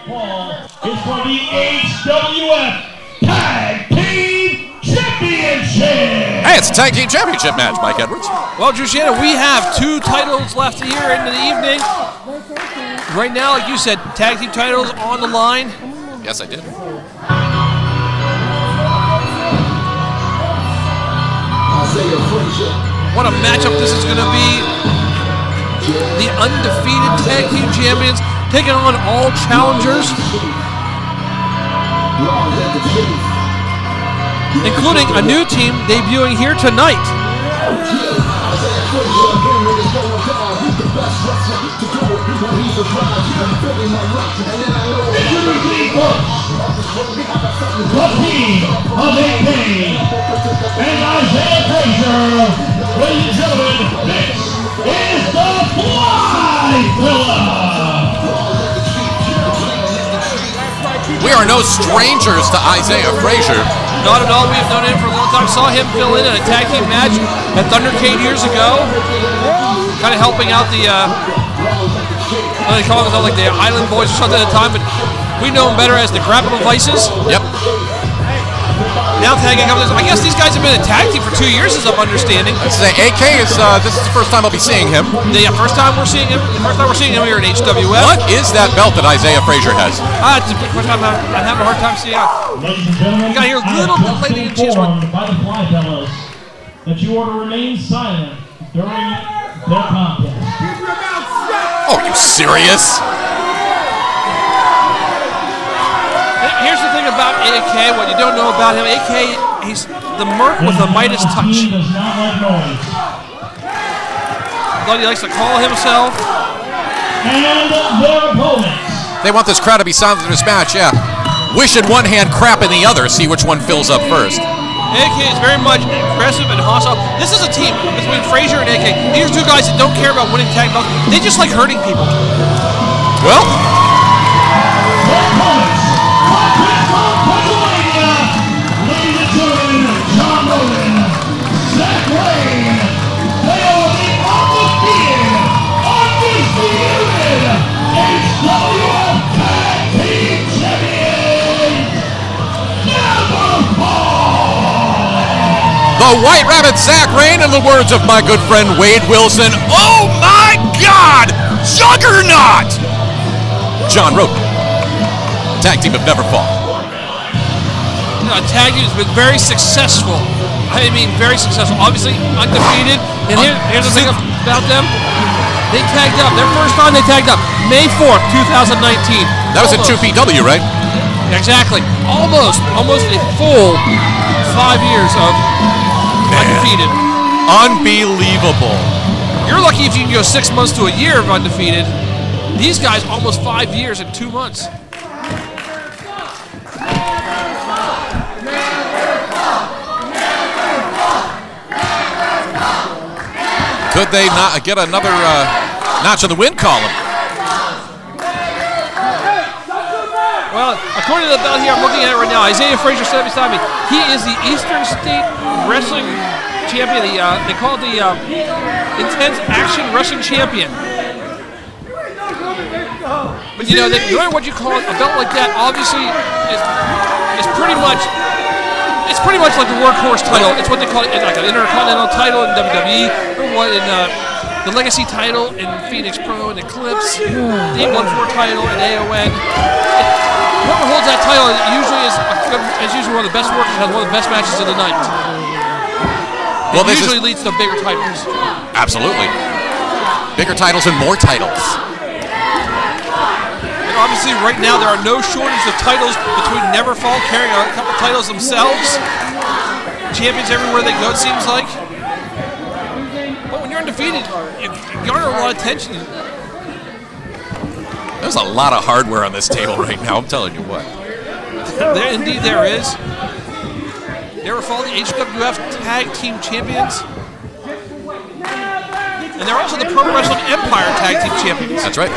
It's for the HWF Tag Team Championship! Hey, it's a Tag Team Championship match, Mike Edwards. Well, Drew Shannon, we have 2 titles left here into the evening. Right now, like you said, tag team titles on the line. Yes, I did. What a matchup this is going to be. The undefeated tag team champions taking on all challengers, including a new team debuting here tonight. The team of AK and Isaiah Fraizer. Ladies and gentlemen, this is the Fraizer. We are no strangers to Isaiah Fraizer. Not at all. We have known him for a long time. Saw him fill in a tag team match at Thundercade years ago. Kind of helping out the, they call themselves like the Island Boys or something at the time, but we know him better as the Grapple Vices. Yep. Now tagging up. I guess these guys have been a tag team for 2 years, as I'm understanding. Let's say AK is, this is the first time I'll be seeing him. The first time we're seeing him. The first time we're seeing him here at HWF. What is that belt that Isaiah Fraizer has? It's the first time I'm having a hard time seeing it. Ladies and gentlemen, Got here a little bit late in the informed by the Fly Fellows that you are to remain silent during their contest. Oh, are you serious? Here's the thing about AK, what you don't know about him. AK, he's the Merc with a Midas touch. He does not like noise. What he likes to call himself. And their opponents. They want this crowd to be silent in this match, yeah. Wish in one hand, crap in the other, see which one fills up first. AK is very much aggressive and hostile. This is a team between Fraizer and AK. These are 2 guys that don't care about winning tag belts. They just like hurting people. Well, Their opponents. Ladies and gentlemen, John Rowan, Zach Wayne, they are the undefeated HWF Tag Team Champions, Neverfall! the White Rabbit Zach Rain, in the words of my good friend Wade Wilson, oh my God, Juggernaut! John Roden, tag team of Neverfall. Tag team has been very successful. I mean, very successful. Obviously, undefeated. And here's the thing about them. They tagged up. Their first time they tagged up, May 4th, 2019. That was at 2PW, right? Exactly. Almost a full 5 years of undefeated. Unbelievable. You're lucky if you can go 6 months to a year of undefeated. These guys, almost 5 years and 2 months. Could they not get another notch on the win column? Well, according to the belt here, I'm looking at it right now. Isaiah Fraizer sitting beside me. He is the Eastern State Wrestling Champion. They call it the Intense Action Wrestling Champion. But you know, no matter what you call it, a belt like that obviously is pretty much. It's pretty much like the workhorse title. It's what they call it, like an Intercontinental title in WWE, or what in the Legacy title in Phoenix Pro and Eclipse, the England 4 title in AON. Whoever holds that title usually is usually one of the best workers, has one of the best matches of the night. Well, it usually leads to bigger titles. Absolutely. Bigger titles and more titles. Obviously, right now, there are no shortage of titles between Neverfall carrying a couple titles themselves. Champions everywhere they go, it seems like. But when you're undefeated, you garner a lot of attention. There's a lot of hardware on this table right now, I'm telling you what. Indeed, there is. Neverfall, the HWF Tag Team Champions. And they're also the Pro Wrestling Empire Tag Team Champions. That's right.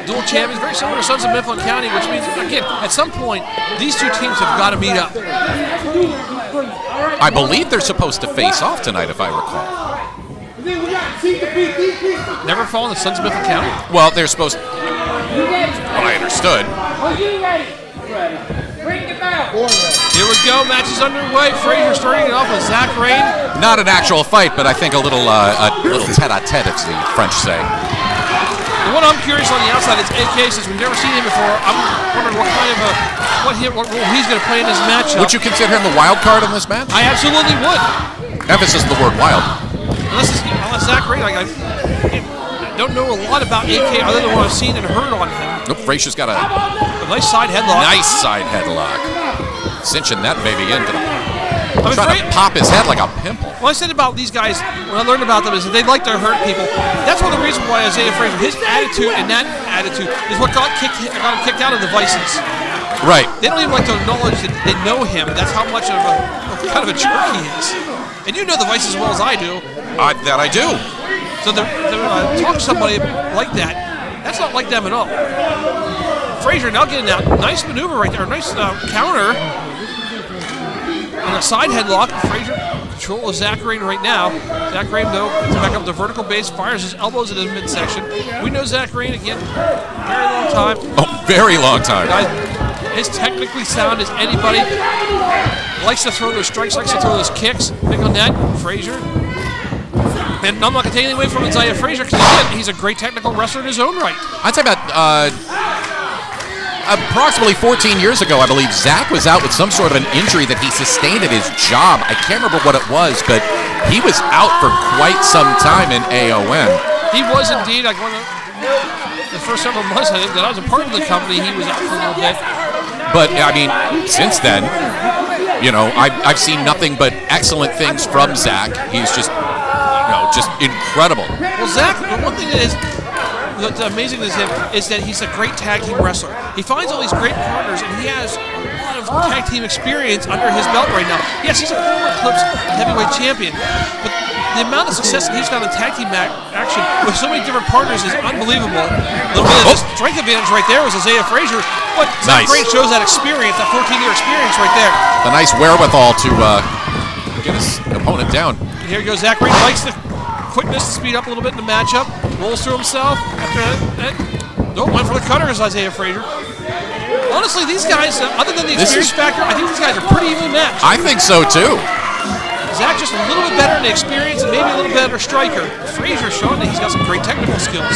Dual champions, very similar to Sons of Mifflin County, which means, again, at some point, these 2 teams have got to meet up. I believe they're supposed to face off tonight, if I recall. Neverfall in the Sons of Mifflin County. Well, they're supposed to. What I understood. Here we go. Match is underway. Fraizer starting it off with Zach Rain. Not an actual fight, but I think a little tete-a-tete, as the French say. The one I'm curious on the outside is AK, since we've never seen him before. I'm wondering what kind of what role he's going to play in this matchup. Would you consider him the wild card in this match? I absolutely would. Emphasis on the word wild. Unless Zach Rain, I don't know a lot about AK other than what I've seen and heard on him. Nope, Fraizer's got a nice side headlock. Nice side headlock. Cinching that baby into the... I'm trying to pop his head like a pimple. What I said about these guys, when I learned about them, is that they like to hurt people. That's one of the reasons why Isaiah Fraizer, his attitude and that attitude is what got him kicked out of the Vices. Right. They don't even like to acknowledge that they know him. That's how much of a jerk he is. And you know the Vices as well as I do. That I do. So to talk to somebody like that, that's not like them at all. Fraizer now getting that nice maneuver right there, nice counter. And a side headlock. Fraizer control of Zach Rain right now. Zach Rain, though, back up the vertical base, fires his elbows in the midsection. We know Zach Rain again, very long time. Oh, very long time. Guys, as technically sound as anybody. Likes to throw those strikes, likes to throw those kicks. Big on that, Fraizer. And I'm not going to take anything away from Isaiah Fraizer because, again, he's a great technical wrestler in his own right. I'd say about approximately 14 years ago, I believe, Zach was out with some sort of an injury that he sustained at his job. I can't remember what it was, but he was out for quite some time in AON. He was indeed. Like one of the first several months I think that I was a part of the company, he was out for a little bit. But, I mean, since then, you know, I've seen nothing but excellent things from Zach. He's just, just incredible. Well, Zach, the one thing that is what's amazing to him is that he's a great tag team wrestler. He finds all these great partners, and he has a lot of tag team experience under his belt right now. Yes, he's a former Eclipse heavyweight champion, but the amount of success that he's found in tag team action with so many different partners is unbelievable. A little bit of this strength advantage right there was Isaiah Fraizer, but Zach Rain shows that experience, that 14-year experience right there. The nice wherewithal to get his opponent down. And here goes Zach Rain, likes the quickness to speed up a little bit in the matchup, rolls through himself. After that, went for the cutter as Isaiah Fraizer. Honestly, these guys, other than the experience factor, I think these guys are pretty evenly matched. I think so too. Zach just a little bit better in the experience and maybe a little better striker. Fraizer showing that he's got some great technical skills.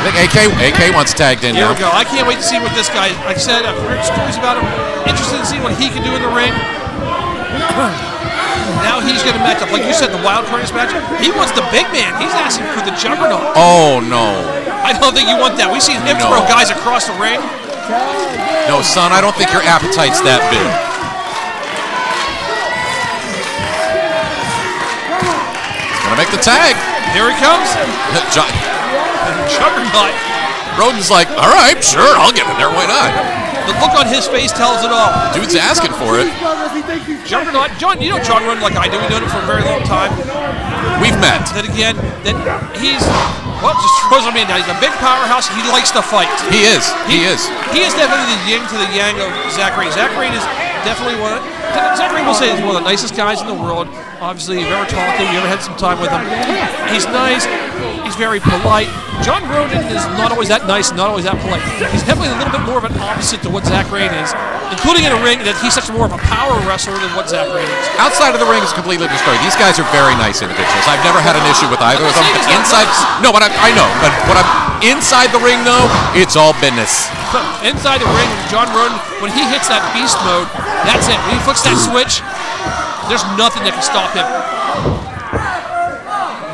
I think AK wants tagged in now. Here we go. I can't wait to see what this guy, like I said, I've heard stories about him. Interested to see what he can do in the ring. Now he's going to match up, like you said, the wild card match. He wants the big man. He's asking for the juggernaut. Oh, no. I don't think you want that. We've seen him throw guys across the ring. No, son, I don't think your appetite's that big. Gonna make the tag. Here he comes. Juggernaut. Roden's like, all right, sure, I'll get in there. Why not? The look on his face tells it all. Dude's asking for it. Juggernaut, John, you know John Roden like I do. We've known him for a very long time. We've met. Then again, he's, just throws him in now. He's a big powerhouse. He likes to fight. He is. He is. He is definitely the yin to the yang of Zach Rain. Zach Rain is definitely Zach Rain will say he's one of the nicest guys in the world. Obviously, you've ever talked to him, you ever had some time with him. He's nice. He's very polite. John Roden is not always that nice, not always that polite. He's definitely a little bit more of an opposite to what Zach Rain is, including in a ring that he's such more of a power wrestler than what Zach Rain is. Outside of the ring is completely destroyed. These guys are very nice individuals. I've never had an issue with either of them. But inside, no, but I know. But when I'm inside the ring, though, it's all business. Inside the ring, John Roden, when he hits that beast mode, that's it. When he flicks that switch, there's nothing that can stop him.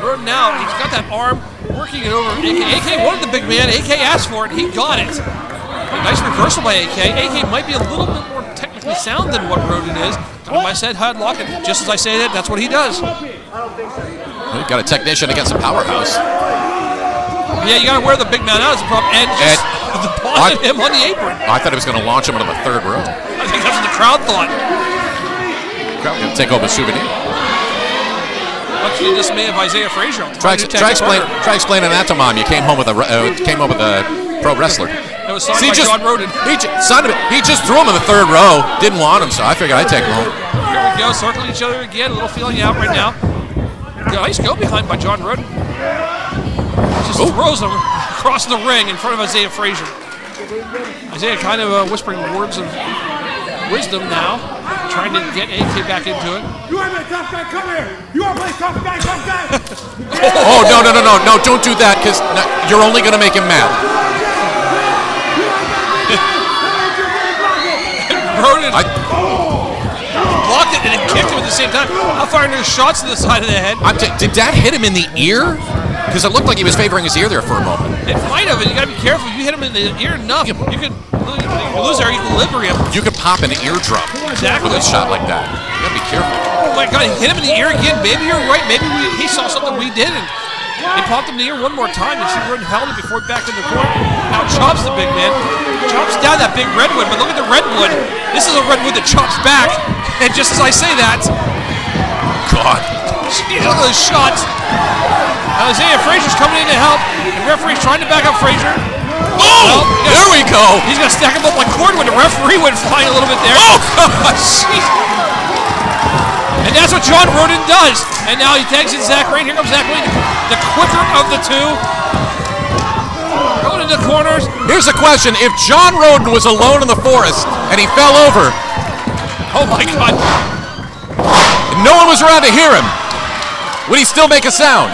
Roden now, he's got that arm working it over AK. AK wanted the big man. AK asked for it. He got it. Nice reversal by AK. AK might be a little bit more technically sound than what Roden is. I said headlock, and just as I say that, that's what he does. We've got a technician against a powerhouse. Yeah, you got to wear the big man out as a problem, and just deposit him on the apron. I thought he was going to launch him into the third row. I think that's what the crowd thought. Crowd going to take over Souvenir. Much to the dismay of Isaiah Fraizer. Try explaining that to Mom. You came home with a pro wrestler. It was signed by John Roden. He just threw him in the third row. Didn't want him, so I figured I'd take him home. Here we go, circling each other again. A little feeling out right now. Nice go behind by John Roden. Just throws him across the ring in front of Isaiah Fraizer. Isaiah kind of whispering words of wisdom now, trying to get AK back into it. You want to play tough guy? Come here. You want to play tough guy? Tough guy. Oh, no, don't do that, because you're only going to make him mad. Roden blocked it and then kicked him at the same time. I'm firing those shots to the side of the head. Did that hit him in the ear? Because it looked like he was favoring his ear there for a moment. It might have, and you got to be careful. If you hit him in the ear enough, you could lose our equilibrium. You could pop an eardrum Exactly. with a shot like that. You got to be careful. Oh my God, he hit him in the ear again. Maybe you're right. Maybe he saw something we didn't. He popped him in the ear one more time, and she Roden held it before back in the corner. Now chops the big man. Chops down that big redwood, but look at the redwood. This is a redwood that chops back. And just as I say that, God. geez, look at those shots. Isaiah Fraser's coming in to help. The referee's trying to back up Fraizer. Oh, there we go. He's going to stack him up like cordwood. The referee went flying a little bit there. Oh, God. Jeez. And that's what John Roden does. And now he tags in Zach Rain. Here comes Zach Rain, the quicker of the two. Going into the corners. Here's a question. If John Roden was alone in the forest and he fell over, Oh my God. and no one was around to hear him, would he still make a sound?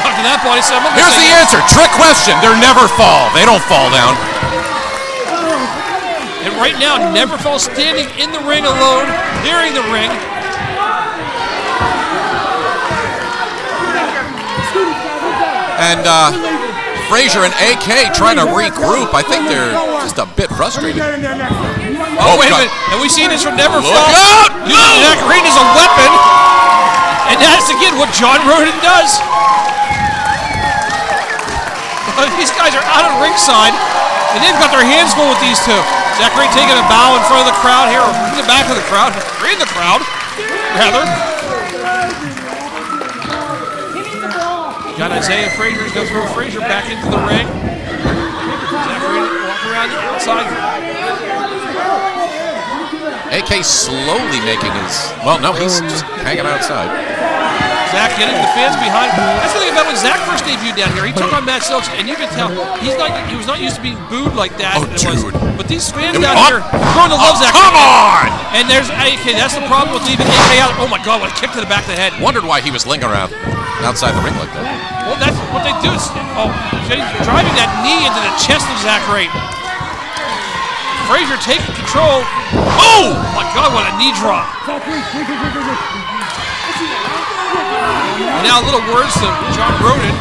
After that body slam, Here's the answer. Trick question. They never fall. They don't fall down. And right now, Neverfall standing in the ring alone, nearing the ring. And Fraizer and AK trying to regroup. I think they're just a bit frustrated. Oh, wait God. a minute. And we see this from Neverfall. Look out! Using Zach Rain as a weapon. And that's, again, what John Roden does. These guys are out of ringside, and they've got their hands full with these two. Zach Rain taking a bow in front of the crowd here, or in the back of the crowd, or in the crowd, rather. Got Isaiah Fraizer. He's going to throw Fraizer back into the ring. Zach Rain walking around the outside. AK slowly making his... Well, no, he's just hanging outside. Zach getting the fans behind. That's the thing about when Zach first debuted down here. He took on Matt Silks, and you can tell he was not used to being booed like that. Oh, dude. But these fans down here growing to love Zach. Come on! And there's AK. That's the problem with leaving AK out. Oh my God! What a kick to the back of the head. Wondered why he was lingering around outside the ring like that. Well, that's what they do. He's driving that knee into the chest of Zach Rain. Fraizer taking control. Oh my God! What a knee drop. And now little words to John Roden.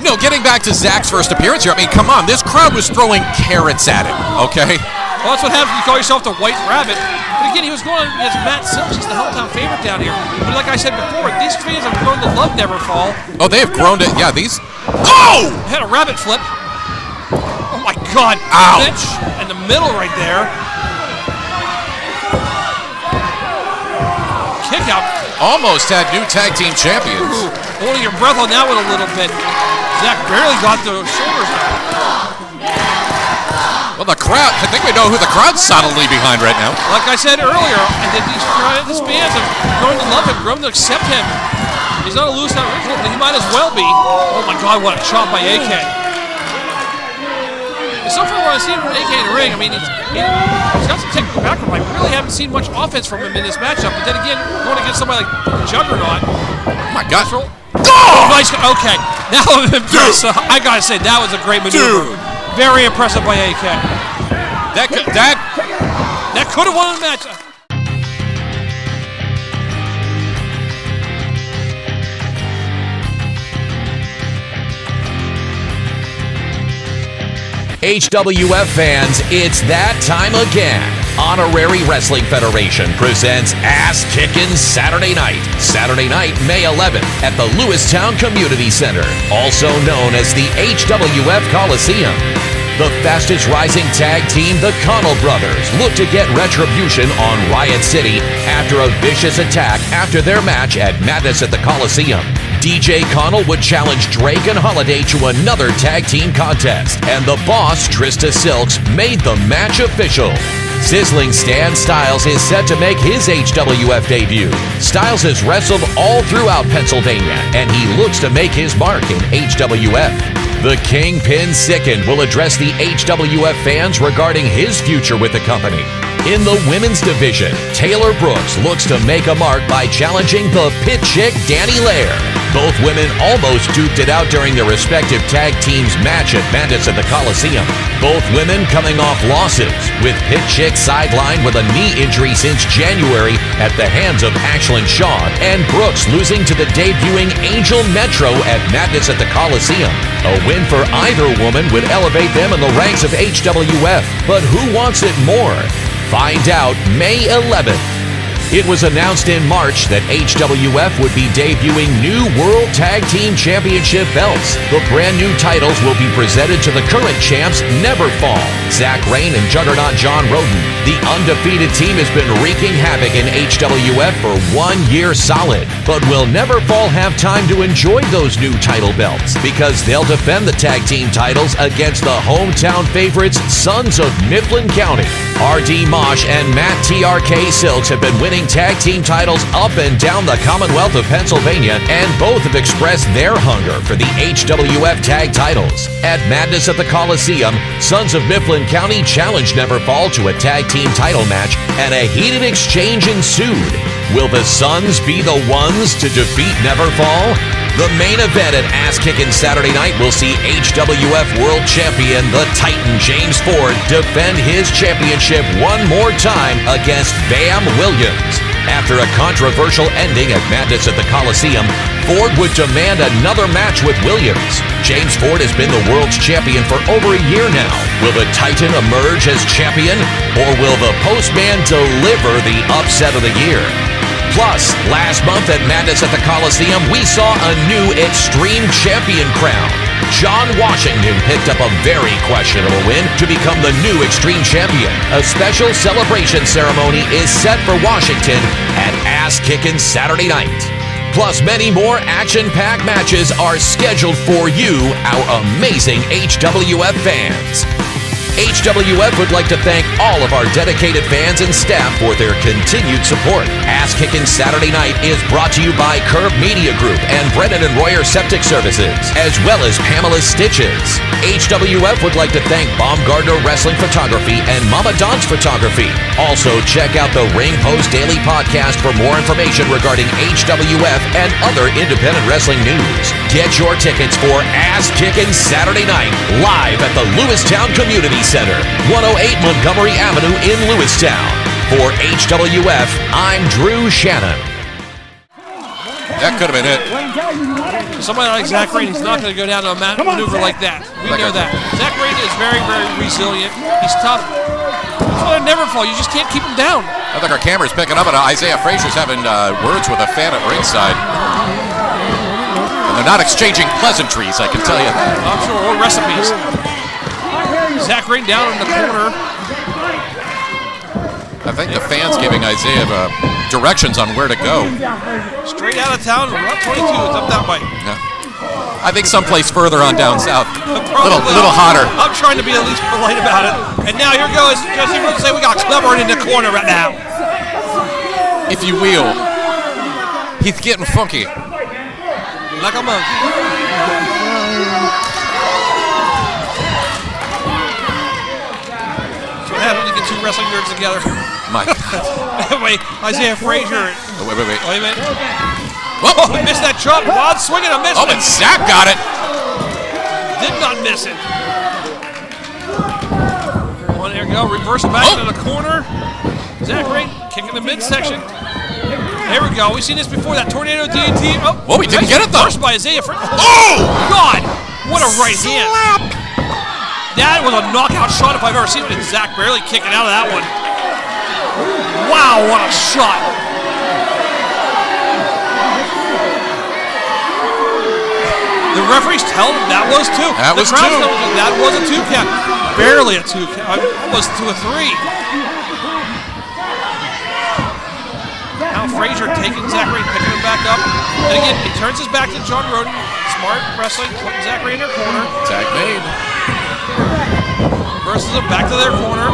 No, getting back to Zach's first appearance here, I mean, come on, this crowd was throwing carrots at him, okay? Well, that's what happens when you call yourself the White Rabbit. But again, he was going against Matt Silks. He's the hometown favorite down here. But like I said before, these fans have grown to love Neverfall. Oh, they have grown to, yeah, these... Oh! Had a rabbit flip. Oh my God. Ouch. In the middle right there. Kick out. Almost had new tag team champions. Ooh, holding your breath on that one a little bit. Zach barely got the shoulders. Well, the crowd, I think we know who the crowd's solidly behind right now. Like I said earlier, and these fans have grown to love him, grown to accept him. He's not a Lewistown original, but he might as well be. Oh my God, what a chop by AK. It's something I want to see from AK in the ring. I mean, he's got some technical background. I really haven't seen much offense from him in this matchup. But then again, going against somebody like Juggernaut. Oh my God. Oh, nice. Okay, now I'm impressed. I gotta say that was a great maneuver. Dude. Very impressive by AK. That could have won the match. HWF fans, it's that time again. Honorary Wrestling Federation presents Ass Kickin Saturday Night. Saturday night, May 11th at the Lewistown Community Center, also known as the HWF Colosseum. The fastest rising tag team, the Connell Brothers, look to get retribution on Riot City after a vicious attack after their match at Madness at the Colosseum. DJ Connell would challenge Drake and Holiday to another tag team contest, and the boss, Trista Silks, made the match official. Sizzling Stan Styles is set to make his HWF debut. Styles has wrestled all throughout Pennsylvania, and he looks to make his mark in HWF. The Kingpin Sickened will address the HWF fans regarding his future with the company. In the women's division, Taylor Brooks looks to make a mark by challenging the Pit Chick Danny Lair. Both women almost duked it out during their respective tag teams match at Madness at the Colosseum. Both women coming off losses, with Pit Chick sidelined with a knee injury since January at the hands of Ashlyn Shaw, and Brooks losing to the debuting Angel Metro at Madness at the Colosseum. A win for either woman would elevate them in the ranks of HWF, but who wants it more? Find out May 11th. It was announced in March that HWF would be debuting new World Tag Team Championship belts. The brand new titles will be presented to the current champs Neverfall, Zach Rain and Juggernaut John Roden. The undefeated team has been wreaking havoc in HWF for 1 year solid. But will Neverfall have time to enjoy those new title belts? Because they'll defend the tag team titles against the hometown favorites, Sons of Mifflin County. RD Mosh and Matt TRK Silks have been winning tag team titles up and down the Commonwealth of Pennsylvania, and both have expressed their hunger for the HWF tag titles. At Madness at the Colosseum, Sons of Mifflin County challenged Neverfall to a tag team title match, and a heated exchange ensued. Will the Sons be the ones to defeat Neverfall? The main event at Ass Kickin Saturday Night will see HWF World Champion, the Titan James Ford, defend his championship one more time against Bam Williams. After a controversial ending at Madness at the Colosseum, Ford would demand another match with Williams. James Ford has been the world's champion for over a year now. Will the Titan emerge as champion, or will the Postman deliver the upset of the year? Plus, last month at Madness at the Colosseum, we saw a new Extreme Champion crown. John Washington picked up a very questionable win to become the new Extreme Champion. A special celebration ceremony is set for Washington at Ass Kickin Saturday Night. Plus, many more action-packed matches are scheduled for you, our amazing HWF fans. HWF would like to thank all of our dedicated fans and staff for their continued support. Ass Kickin Saturday Night is brought to you by Curve Media Group and Brennan & Royer Septic Services, as well as Pamela's Stitches. HWF would like to thank Baumgardner Wrestling Photography and Mama Don's Photography. Also, check out the Ring Post Daily Podcast for more information regarding HWF and other independent wrestling news. Get your tickets for Ass Kickin Saturday Night live at the Lewistown Community Center, 108 Montgomery Avenue in Lewistown. For HWF, I'm Drew Shannon. That could have been it. Somebody like Zach Rain is not going to go down to a maneuver like that. We know that. Zach Rain is very, very resilient. He's tough. He's going to never fall. You just can't keep him down. I think our camera's picking up, and Isaiah Fraizer's having words with a fan at ringside. And they're not exchanging pleasantries, I can tell you that. I'm sure, or recipes. Zach Rain down in the corner. I think the fans giving Isaiah directions on where to go. Straight out of town, Route 22, it's up that way. Yeah. I think someplace further on down south. Little hotter. I'm trying to be at least polite about it. And now here goes Jesse Rhodes say we got Clever in the corner right now. If you will. He's getting funky. Like a monkey. What happens when you get two wrestling nerds together? My God. Wait, Isaiah Frazier. Wait a minute. Oh, he missed that chop. Wild swinging a miss. Oh, and Zach got it. Did not miss it. Well, there we go. Reverse back into the corner. Zach Rain kicking the midsection. There we go. We've seen this before. That tornado DDT. Oh, whoa, he didn't get it though. First by Isaiah Frazier. Oh, God. What a right hand. That was a knockout shot if I've ever seen it. And Zach barely kicking out of that one. Wow, what a shot. The referees tell him that was two. That was two. That was a two count. Barely a two count. Almost to a three. Now Frazier taking Zach Rain, picking him back up. And again, he turns his back to John Roden. Smart wrestling, putting Zach Rain in their corner. Tag made. Versus them back to their corner.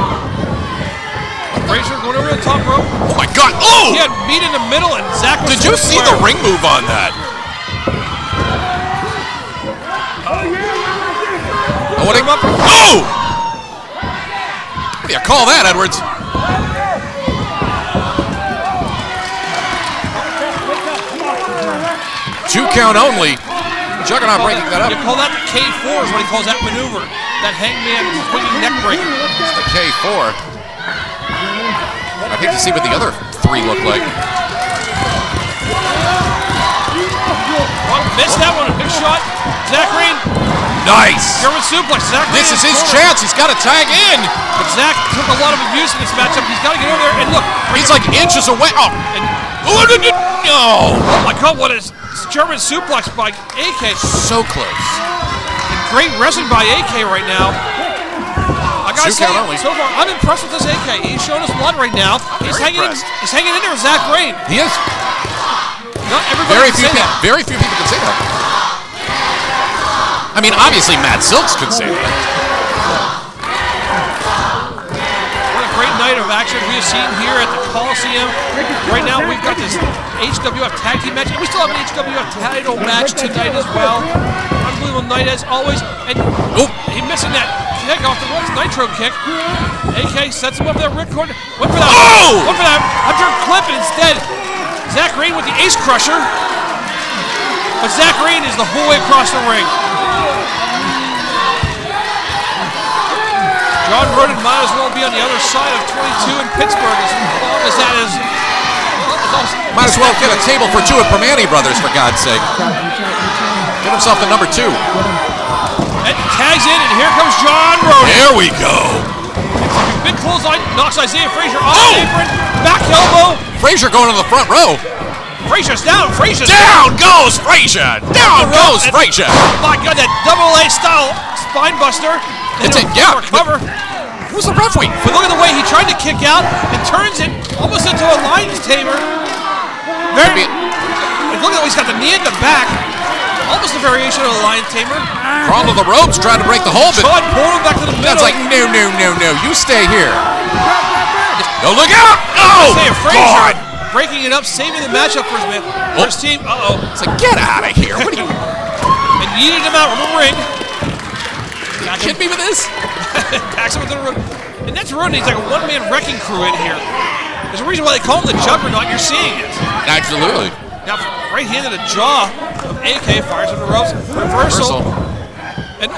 Fraizer going over the top rope. Oh my God! Oh! He had meat in the middle, and Zach was Did you see the ring move on that? Oh, what Him up. Oh! What do you call that, Edwards? 2 count only. Juggernaut breaking that up. You call that the K4 is what he calls that maneuver. That hangman swinging neck breaker. It's the K4. I'd hate to see what the other 3 look like. Well, missed that one. A big shot. Zach Green. Nice. German suplex. Zach Green. This is his chance. He's got to tag in. But Zach took a lot of abuse in this matchup. He's got to get over there. And look. He's like inches away. Oh. And, No. oh my God, what is German suplex by AK. So close. Great wrestling by AK right now. I gotta say, so far, I'm impressed with this AK. He's showing us a lot right now. He's hanging in there with Zach Green. He is. Not everybody can say that. Very few people can say that. I mean, obviously Matt Silks could say that. What a great night of action we have seen here at the Colosseum. Right now, we've got this HWF tag team match, and we still have an HWF title match tonight as well. Unbelievable night as always. And he missing that kick off the ropes, nitro kick. AK sets him up there, ripcord. Went for that. Oh! Went for that under clip, and instead, Zach Green with the ace crusher. But Zach Green is the whole way across the ring. John Roden might as well be on the other side of 22 in Pittsburgh as long as that is. Might as well get a table for 2 at Permane Brothers, for God's sake. Get himself the number 2. And tags in, and here comes John Roden. There we go. Big clothesline, knocks Isaiah Fraizer off the apron. Back elbow. Fraizer going to the front row. Fraizer's down. Fraizer's Down goes Fraizer. Down goes Fraizer. My God, that double A style spine buster. It's a recover. Who's the ref waiting for? But look at the way he tried to kick out and turns it almost into a lion's tamer. Look at the way he's got the knee in the back. Almost a variation of a lion tamer. Crawl to the ropes, trying to break the hold. John pulled him back to the middle. That's like, no. You stay here. No, look out! Oh, God! Breaking it up, saving the matchup for his team. It's like, get out of here. What are you? And yeeted him out from the ring. You kidding me with this? Backs him with the rope. And that's Roden. He's like a one-man wrecking crew in here. There's a reason why they call him the Juggernaut. You're seeing it. Absolutely. Now, right hand to the jaw of AK, fires on the ropes. Reversal. And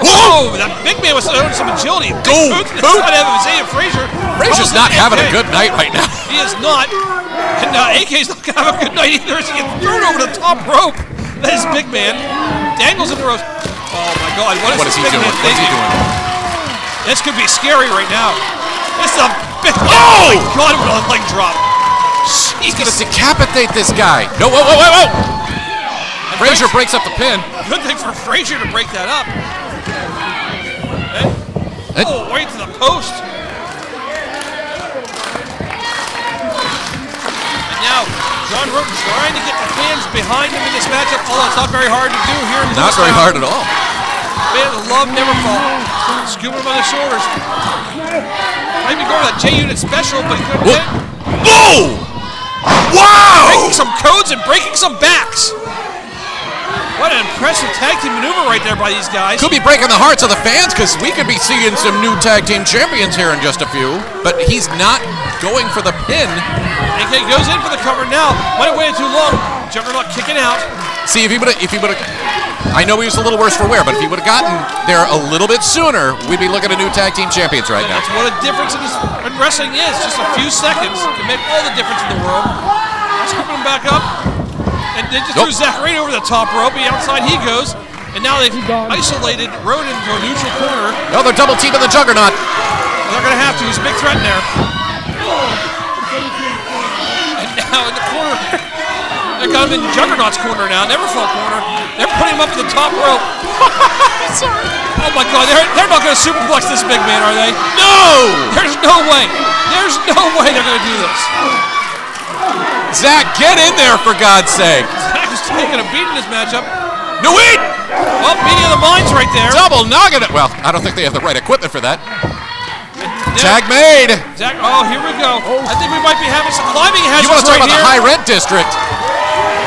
that big man was showing some agility. Boot to the side of Isaiah Fraizer. Fraizer's not having a good night right now. He is not. And AK's not going to have a good night either as he gets thrown over the top rope. That is big man. Dangles in the ropes. Oh my God, what is he doing? What is he doing? This could be scary right now. This is a big. Oh my God, what a leg drop. He's going to decapitate this guy. No, whoa. Fraizer breaks up the pin. Good thing for Fraizer to break that up. Right to the post. And now, John Roden trying to get the fans behind him in this matchup, although it's not very hard to do here in Not very hard at all. Fans love Neverfall. Scooping him on the shoulders. Might be going with a J-Unit special, but he couldn't hit. Oh! Wow! Breaking some codes and breaking some backs. What an impressive tag team maneuver right there by these guys. Could be breaking the hearts of the fans because we could be seeing some new tag team champions here in just a few. But he's not going for the pin. AK goes in for the cover now. Might have waited too long. Juggernaut kicking out. See, if he would have, I know he was a little worse for wear, but if he would have gotten there a little bit sooner, we'd be looking at new tag team champions right now. That's what a difference in wrestling is. Just a few seconds can make all the difference in the world. Scooping him back up. And they just threw Zach Green over the top rope. Outside he goes. And now they've isolated Roden into a neutral corner. No, they're double teaming the Juggernaut. They're going to have to. He's a big threat in there. And now in the corner. They got him in Juggernaut's corner now. Neverfall corner. They're putting him up to the top rope. Sorry. Oh my God. They're not going to superplex this big man, are they? No! There's no way. There's no way they're going to do this. Zach, get in there for God's sake. Zach is taking a beat in this matchup. No, wait! Well, meeting of the minds right there. Double noggin it. Well, I don't think they have the right equipment for that. Tag made. Zach, oh, here we go. I think we might be having some climbing hazards. You want to talk right about here. the high rent district?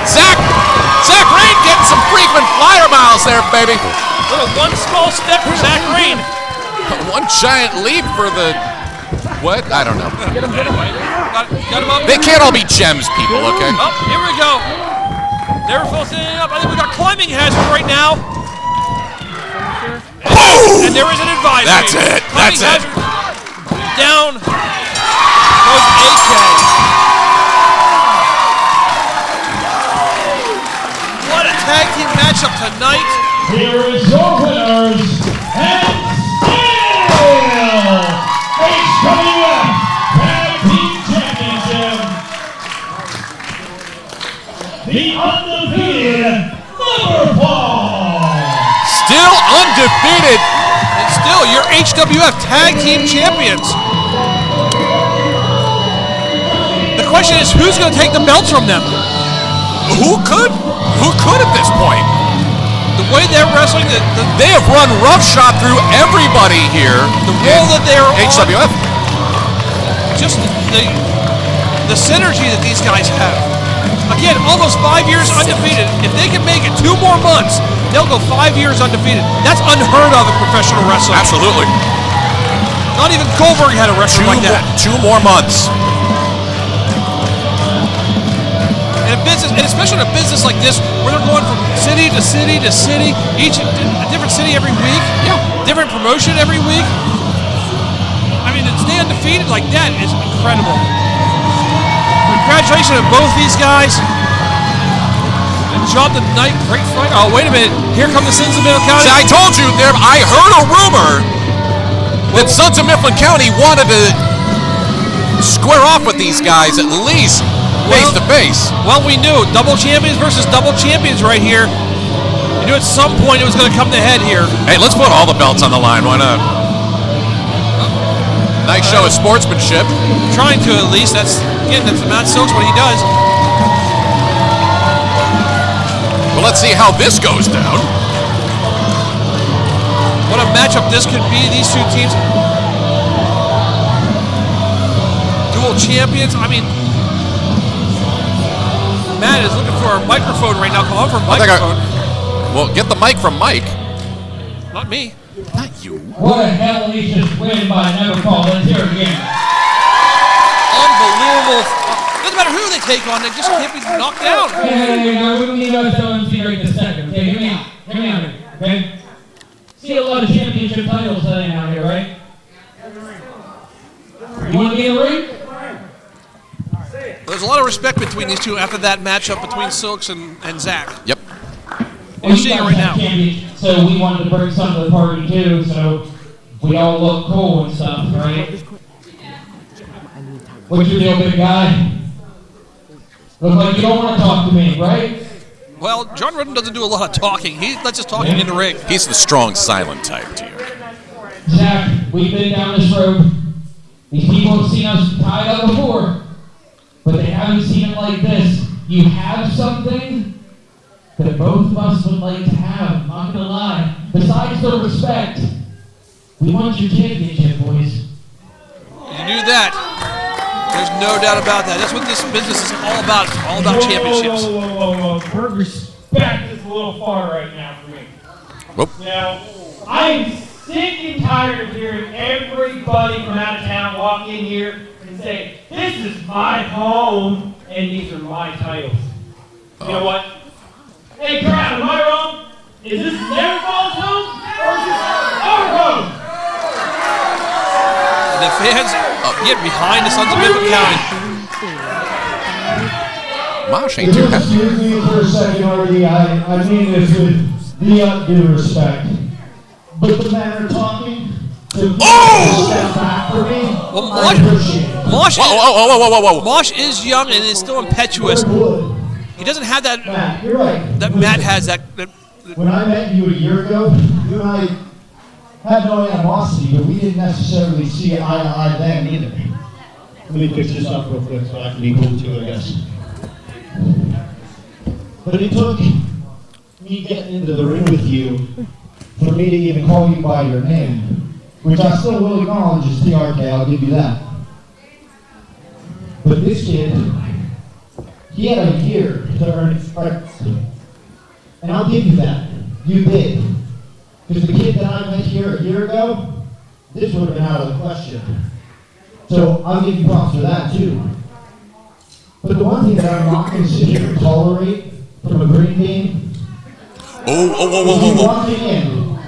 Zach Rain getting some frequent flyer miles there, baby. Little one small step for Zach Rain. One giant leap for the what? I don't know. Anyway, got him up. They can't all be gems, people. Okay. Oh, here we go. Neverfall standing up. I think we got climbing hazard right now. Boom! And there is an advisory. That's it. Climbing That's it. hazard. Down goes AK. What a tag team matchup tonight. Here is your winners, and still HWF Tag Team Championship, the undefeated Neverfall. Still undefeated. And still your HWF Tag Team Champions. The question is, who's going to take the belts from them? Who could? Who could at this point? The way they're wrestling, They have run roughshod through everybody here. the role that they're on, HWF. just the synergy that these guys have. Again, almost 5 years undefeated. If they can make it 2 more months, they'll go 5 years undefeated. That's unheard of in professional wrestling. Absolutely. Not even Goldberg had a record like that. 2 more months. In a business, and especially in a business like this, where they're going from city to city to city, each a different city every week, different promotion every week. I mean, to stay undefeated like that is incredible. Congratulations to both these guys. Good job tonight, great fight. Oh, wait a minute, here come the Sons of Mifflin County. See, I told you there. I heard a rumor that Sons of Mifflin County wanted to square off with these guys at least face to face. Well, we knew double champions versus double champions right here. We knew at some point it was going to come to head here. Hey, let's put all the belts on the line. Why not? Nice show of sportsmanship. Trying to, at least. That's Matt Silks what he does. Well, let's see how this goes down. What a matchup this could be. These two teams, dual champions. I mean, Matt is looking for a microphone right now. Come on for a microphone. Well, get the mic from Mike. Not me. Not you. What a hellacious win by Neverfall. Let's hear it again. Unbelievable. Doesn't matter who they take on, they just can't be knocked down. Hey, we don't need SOMC right this second. Okay, hear me out. Hear me out here. Okay? See a lot of championship titles laying out here, right? You want to be in the ring? There's a lot of respect between these two after that matchup between Silks and Zach. Yep. We're seeing it right now. So we wanted to bring some to the party too, so we all look cool and stuff, right? What's your deal, big guy? Look like you don't want to talk to me, right? Well, John Rudden doesn't do a lot of talking. He lets us talking in the ring. He's the strong, silent type to you. Zach, we've been down this road. These people have seen us tied up before, but they haven't seen it like this. You have something that both of us would like to have, I'm not gonna lie. Besides the respect, we want your championship, boys. You knew that. There's no doubt about that. That's what this business is all about. It's all about championships. Whoa. Word respect is a little far right now for me. Whoop. Now, I'm sick and tired of hearing everybody from out of town walk in here and say, this is my home, and these are my titles. You know what? Hey, crowd, am I wrong? Is this Neverfall's home, or is this our home? The fans get behind the Sons of Mifflin County. Mosh ain't too happy. Excuse me for a second, Artie. I mean this with the undue respect. But the manner talking to step back for me, Well, I appreciate it. Whoa. Mosh is young and is still impetuous. He doesn't have that. Matt, you're right. That Matt has that. When I met you a year ago, you and I had no animosity, but we didn't necessarily see eye to eye then either. Let me fix this up real quick so I can be cool too, I guess. But it took me getting into the ring with you for me to even call you by your name. which I still will acknowledge is TRK, I'll give you that. But this kid, he had a year to earn his stripes. And I'll give you that. You did. Because the kid that I met here a year ago, this would have been out of the question. So I'll give you props for that too. But the one thing that I'm not going to sit here and tolerate from a green game is you walking in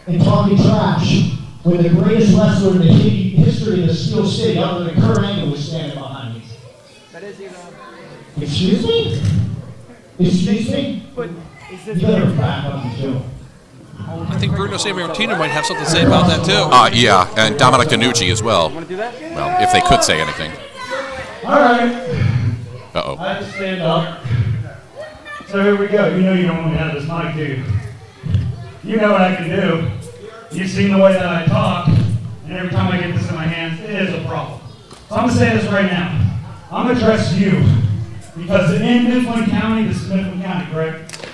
and talking trash when the greatest wrestler in the history of the Steel City, other than Kurt Angle, was standing behind me. Excuse me? Excuse me? You better back up the show. I think Bruno Sammartino might have something to say about that too. Yeah, and Dominic DeNucci as well. Well, if they could say anything. All right. Uh-oh. I have to stand up. So here we go. You know you don't want to have this mic, do you? You know what I can do. You've seen the way that I talk, and every time I get this in my hands, it is a problem. So I'm going to say this right now. I'm going to address you, because in Mifflin County, this is Mifflin County, correct?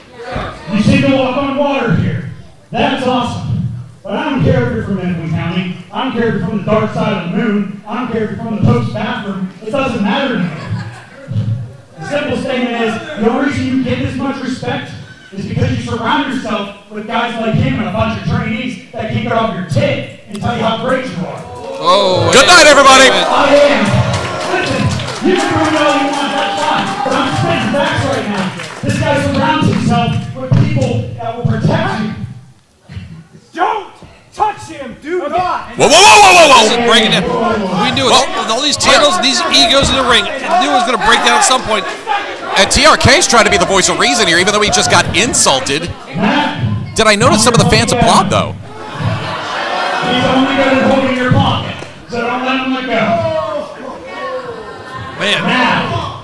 You seem to walk on water here. That's awesome. But I don't care if you're from Mifflin County. I don't care if you're from the dark side of the moon. I don't care if you're from the Pope's bathroom. It doesn't matter to me. The simple statement is, the only reason you get this much respect is because you surround yourself with guys like him and a bunch of trainees that can get off your tit and tell you how great you are. Oh, good night, everybody. I am. Listen, you can bring it all you want, that's fine. But I'm spitting facts right now. This guy surrounds himself with people that will protect you. Don't touch him! Do not! Whoa. This is breaking down. We knew it. With all these titles, these egos in the ring, I knew it was going to break down at some point. And TRK's trying to be the voice of reason here, even though he just got insulted. Did I notice some of the fans applaud, though? He's only going to hold in your pocket, so don't let him let go. Man. Now,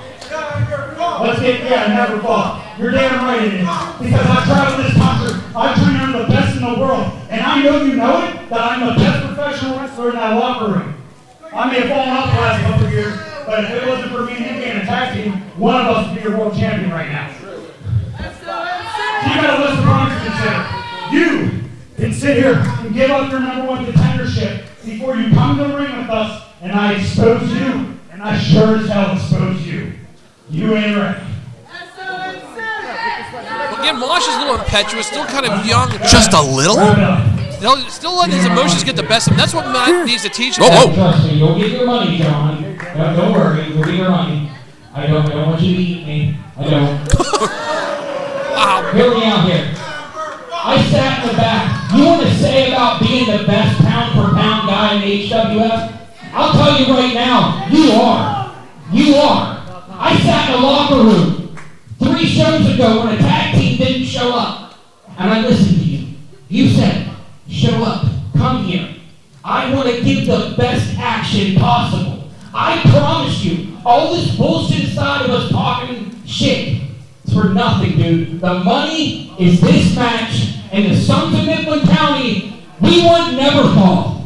let's get, Neverfall. You're damn right it is. Because I traveled this country, I trained under the best in the world, and I know you know it, that I'm the best professional wrestler in that locker room. I may have fallen off the last couple of years, but if it wasn't for me and you being a tag team, one of us would be your world champion right now. So you got a list of wrongs to consider. You can sit here and give up your number one contendership before you come to the ring with us, and I expose you, and I sure as hell expose you. You ain't ready. Again, Mosh is a little impetuous, still kind of young. Just a little? Still letting his emotions get the best of him. That's what Matt needs to teach him. Whoa. Trust me, you'll get your money, John. Don't worry, you'll get your money. I don't want you to eat me. I don't. Wow. Hear me out here. I sat in the back. You want to say about being the best pound-for-pound guy in the HWF? I'll tell you right now, you are. You are. I sat in the locker room 3 shows ago when a tag team didn't show up. And I listened to you. You said, show up, come here. I want to give the best action possible. I promise you, all this bullshit side of us talking shit, it's for nothing, dude. The money is this match, and the Sons of Mifflin County, we want Neverfall.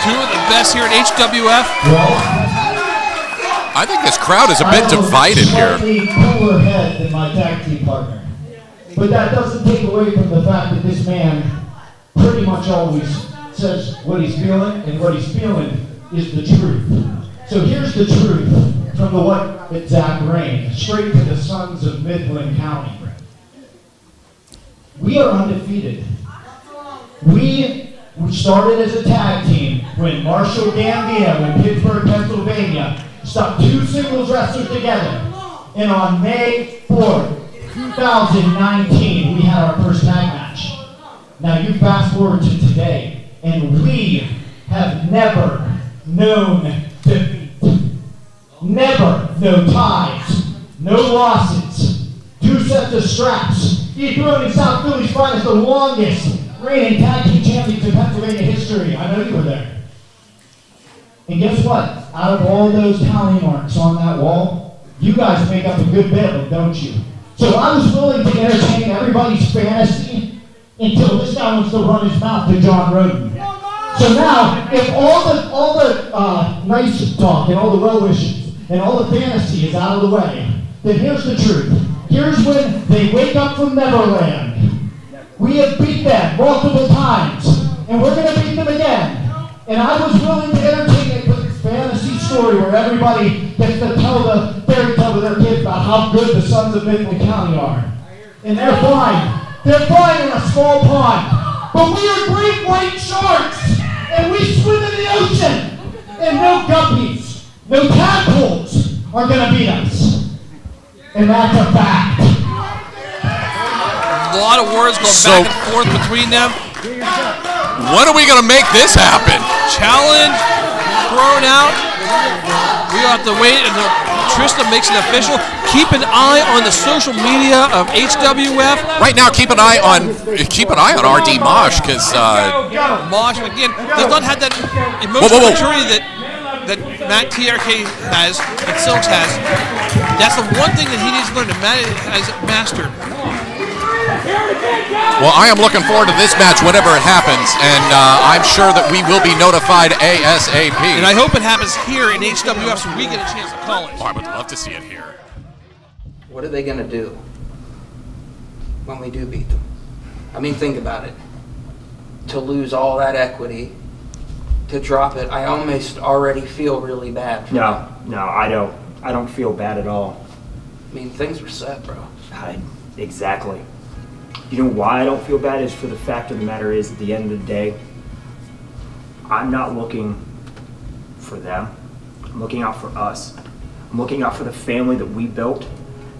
Two of the best here at HWF. Well, I think this crowd is a bit divided here. Slightly cooler head than my tag team partner. But that doesn't take away from the fact that this man pretty much always says what he's feeling, and what he's feeling is the truth. So here's the truth from the what at Zach Rain, straight to the Sons of Mifflin County. We are undefeated. We started as a tag team when Marshall Gambino in Pittsburgh, Pennsylvania, stuck 2 singles wrestlers together. And on May 4th, 2019, we had our first tag match. Now you fast forward to today, and we have never known defeat. Never. No ties, no losses, 2 sets of straps. He threw in South Philly's finest, the longest reigning tag team champions in Pennsylvania history. I know you were there. And guess what? Out of all those tally marks on that wall, you guys make up a good bit of them, don't you? So I was willing to entertain everybody's fantasy until this guy wants to run his mouth to John Roden. So now, if all the nice talk and all the well wishes and all the fantasy is out of the way, then here's the truth. Here's when they wake up from Neverland. We have beat them multiple times. and we're going to beat them again. And I was willing to entertain it with this fantasy story where everybody gets to tell the fairy tale to their kids about how good the sons of Mifflin County are. And they're fine. They're fine in a small pond. But we are great white sharks, and we swim in the ocean. And no guppies, no tadpoles are going to beat us. And that's a fact. A lot of words going back and forth between them. When are we going to make this happen? Challenge thrown out. We have to wait until Trista makes it official. Keep an eye on the social media of HWF. Right now, keep an eye on RD Mosh, because Mosh again does not have that emotional maturity that Matt TRK has, that Silks has. That's the one thing that he needs to learn, that Matt has mastered. Well, I am looking forward to this match whenever it happens, and I'm sure that we will be notified ASAP. And I hope it happens here in HWF so we get a chance to call it. Oh, I would love to see it here. What are they going to do when we do beat them? I mean, think about it. To lose all that equity, to drop it, I almost already feel really bad. No, I don't feel bad at all. I mean, things were set, bro. Exactly. You know why I don't feel bad is for the fact of the matter is, at the end of the day, I'm not looking for them. I'm looking out for us. I'm looking out for the family that we built,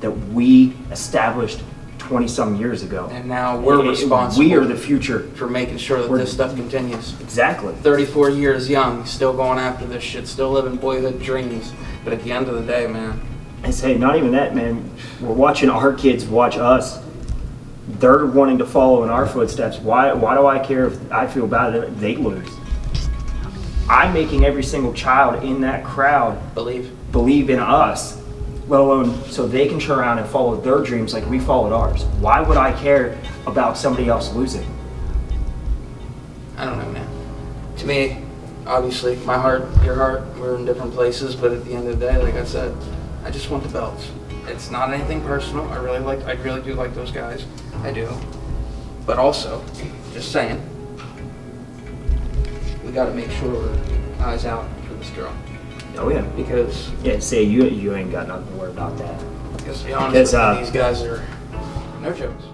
that we established 20-some years ago. And now we're responsible. We are the future. For making sure that this stuff continues. Exactly. 34 years young, still going after this shit, still living boyhood dreams. But at the end of the day, man. I say, not even that, man. We're watching our kids watch us. They're wanting to follow in our footsteps. Why do I care if I feel bad if they lose? I'm making every single child in that crowd believe in us, let alone so they can turn around and follow their dreams like we followed ours. Why would I care about somebody else losing? I don't know, man. To me, obviously, my heart, your heart, we're in different places, but at the end of the day, like I said, I just want the belts. It's not anything personal. I really do like those guys. I do. But also, just saying, we got to make sure we're eyes out for this girl. Oh yeah. Because say you ain't got nothing to worry about that. Because to be honest, with you, these guys are no jokes.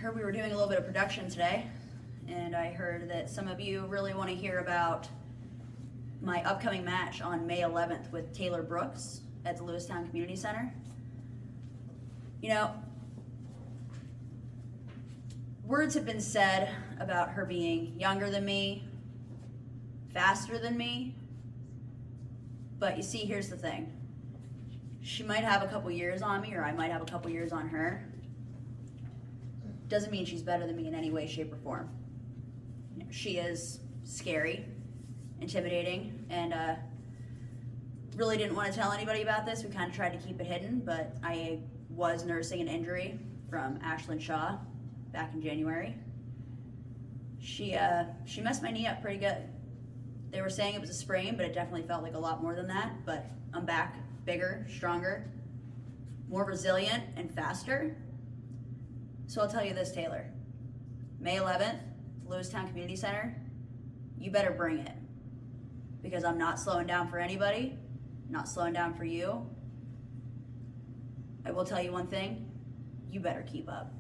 Heard we were doing a little bit of production today, and I heard that some of you really want to hear about my upcoming match on May 11th with Taylor Brooks at the Lewistown Community Center. You know, words have been said about her being younger than me, faster than me, but you see, here's the thing. She might have a couple years on me, or I might have a couple years on her. Doesn't mean she's better than me in any way, shape, or form. You know, she is scary, intimidating, and really didn't want to tell anybody about this. We kind of tried to keep it hidden, but I was nursing an injury from Ashlyn Shaw back in January. She messed my knee up pretty good. They were saying it was a sprain, but it definitely felt like a lot more than that. But I'm back, bigger, stronger, more resilient, and faster. So I'll tell you this, Taylor. May 11th, Lewistown Community Center, you better bring it. Because I'm not slowing down for anybody, not slowing down for you. I will tell you one thing, you better keep up.